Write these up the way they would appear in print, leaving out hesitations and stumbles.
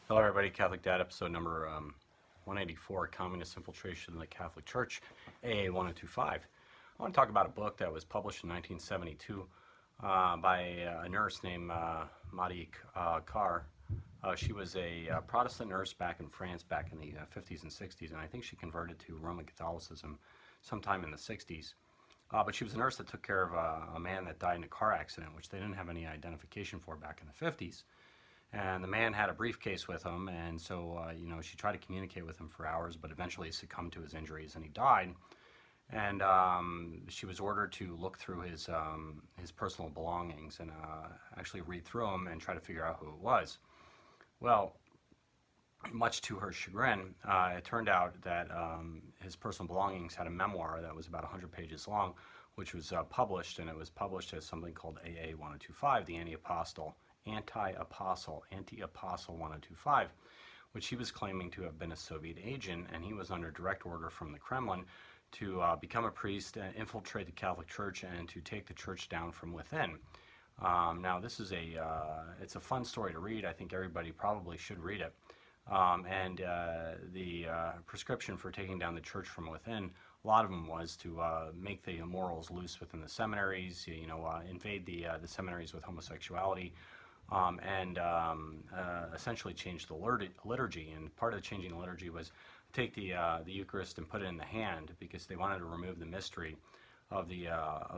Hello everybody, Catholic Dad, episode number 184, Communist Infiltration in the Catholic Church, AA-1025. I want to talk about a book that was published in 1972 by a nurse named Madi Carr. She was a Protestant nurse back in France back in the 50s and 60s, and I think she converted to Roman Catholicism sometime in the 60s. But she was a nurse that took care of a man that died in a car accident, which they didn't have any identification for back in the 50s. And the man had a briefcase with him, and so she tried to communicate with him for hours, but eventually succumbed to his injuries and he died. And she was ordered to look through his personal belongings and actually read through them and try to figure out who it was. Well, much to her chagrin, it turned out that his personal belongings had a memoir that was about 100 pages long, which was published, and it was published as something called AA-1025, the Anti-Apostle 1025, which he was claiming to have been a Soviet agent, and he was under direct order from the Kremlin to become a priest and infiltrate the Catholic Church and to take the church down from within. Now this is it's a fun story to read. I think everybody probably should read it. The prescription for taking down the church from within, a lot of them was to make the morals loose within the seminaries, invade the seminaries with homosexuality, essentially change the liturgy. And part of changing the liturgy was take the Eucharist and put it in the hand, because they wanted to remove the mystery of the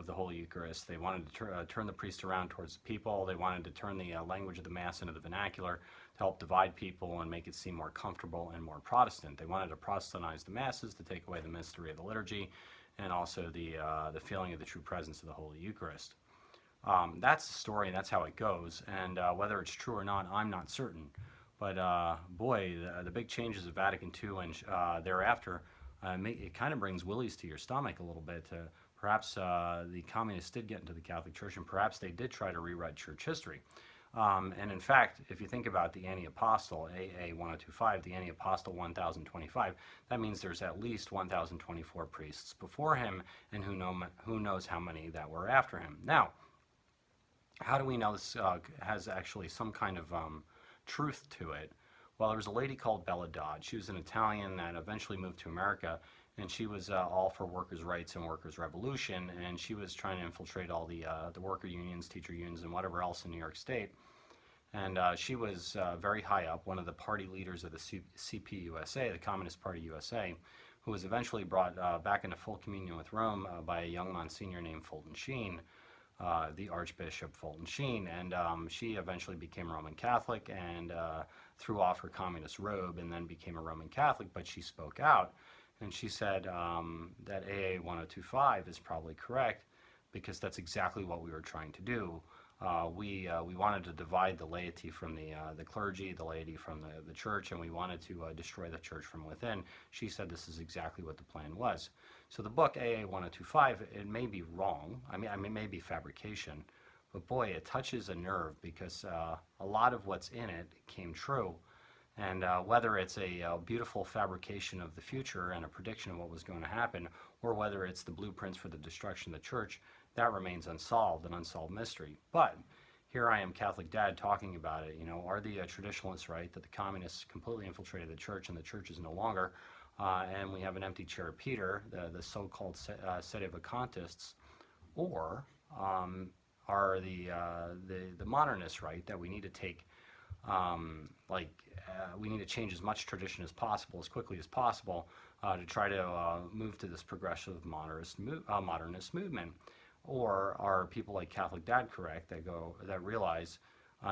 Holy Eucharist. They wanted to turn the priest around towards the people. They wanted to turn the language of the Mass into the vernacular to help divide people and make it seem more comfortable and more Protestant. They wanted to Protestantize the Masses to take away the mystery of the liturgy and also the feeling of the true presence of the Holy Eucharist. That's the story, and that's how it goes. And whether it's true or not, I'm not certain. But boy, the big changes of Vatican II and thereafter, it kind of brings willies to your stomach a little bit. Perhaps the communists did get into the Catholic Church, and perhaps they did try to rewrite church history. And in fact, if you think about the Anti-Apostle, AA-1025, the Anti-Apostle 1025, that means there's at least 1024 priests before him, and who knows how many that were after him. Now, how do we know this has actually some kind of truth to it? Well, there was a lady called Bella Dodd. She was an Italian that eventually moved to America, and she was all for workers' rights and workers' revolution, and she was trying to infiltrate all the worker unions, teacher unions, and whatever else in New York State. And she was very high up, one of the party leaders of the CPUSA, the Communist Party USA, who was eventually brought back into full communion with Rome by a young Monsignor named Fulton Sheen, the Archbishop Fulton Sheen, and she eventually became Roman Catholic and threw off her communist robe and then became a Roman Catholic, but she spoke out. And she said that AA-1025 is probably correct, because that's exactly what we were trying to do. We wanted to divide the laity from the clergy, the laity from the church, and we wanted to destroy the church from within. She said this is exactly what the plan was. So the book AA-1025, it may be wrong. I mean, it may be fabrication, but boy, it touches a nerve, because a lot of what's in it came true. And whether it's a beautiful fabrication of the future and a prediction of what was going to happen, or whether it's the blueprints for the destruction of the church, that remains unsolved, an unsolved mystery. But here I am, Catholic Dad, talking about it. Are the traditionalists right that the communists completely infiltrated the church and the church is no longer, and we have an empty chair of Peter, the so-called sedevacantists, or are the modernists right that we need to take we need to change as much tradition as possible, as quickly as possible, to try to move to this progressive modernist movement? Or are people like Catholic Dad correct that realize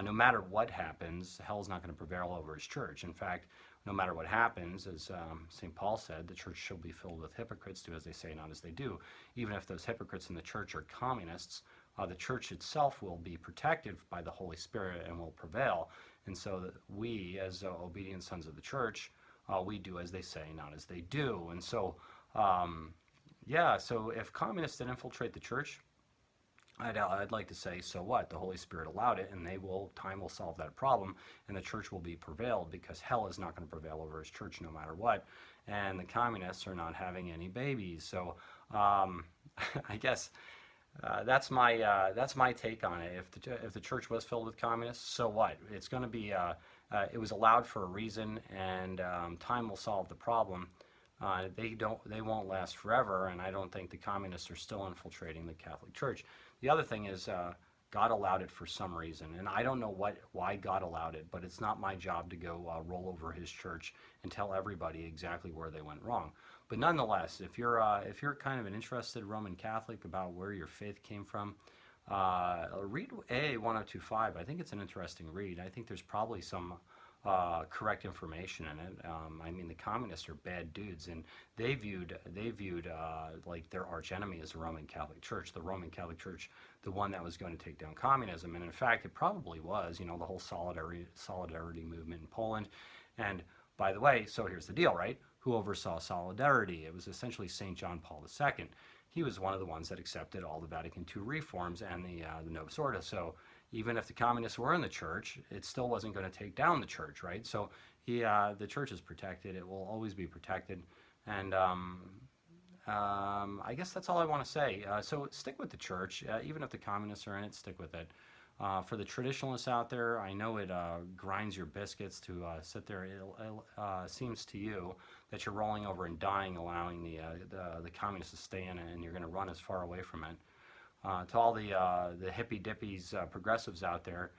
no matter what happens, hell's not going to prevail over his church? In fact, no matter what happens, as St. Paul said, the church shall be filled with hypocrites, do as they say, not as they do. Even if those hypocrites in the church are communists, the church itself will be protected by the Holy Spirit and will prevail. And so that we, as obedient sons of the church, we do as they say, not as they do. And so, so if communists did infiltrate the church, I'd like to say, so what? The Holy Spirit allowed it, and time will solve that problem, and the church will be prevailed, because hell is not going to prevail over his church no matter what. And the communists are not having any babies. So I guess that's my take on it. If the church was filled with communists, so what? It's going to be It was allowed for a reason, and time will solve the problem. They won't last forever, and I don't think the communists are still infiltrating the Catholic Church. The other thing is, God allowed it for some reason, and I don't know why God allowed it, but it's not my job to go roll over His church and tell everybody exactly where they went wrong. But nonetheless, if you're kind of an interested Roman Catholic about where your faith came from, read AA-1025. I think it's an interesting read. I think there's probably some correct information in it. I mean, the communists are bad dudes, and they viewed like their arch enemy as the Roman Catholic Church. The Roman Catholic Church, the one that was going to take down communism, and in fact, it probably was. You know, the whole solidarity movement in Poland. And by the way, so here's the deal, right? Who oversaw solidarity? It was essentially St. John Paul II. He was one of the ones that accepted all the Vatican II reforms and the Novus Ordo. So even if the communists were in the church, it still wasn't going to take down the church, right? So the church is protected. It will always be protected. And I guess that's all I want to say. So stick with the church. Even if the communists are in it, stick with it. For the traditionalists out there, I know it grinds your biscuits to sit there. It seems to you that you're rolling over and dying, allowing the communists to stay in it, and you're going to run as far away from it. To all the hippy-dippies, progressives out there,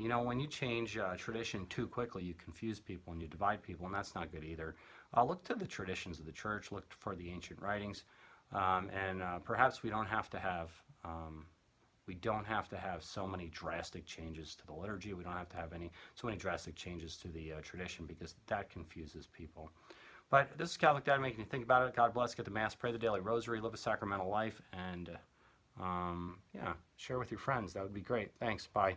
you know, when you change tradition too quickly, you confuse people and you divide people, and that's not good either. Look to the traditions of the church. Look for the ancient writings, and perhaps we don't have to have so many drastic changes to the liturgy. We don't have to have so many drastic changes to the tradition, because that confuses people. But this is Catholic Dad making you think about it. God bless. Get the Mass, pray the daily rosary, live a sacramental life, and yeah, share with your friends. That would be great. Thanks. Bye.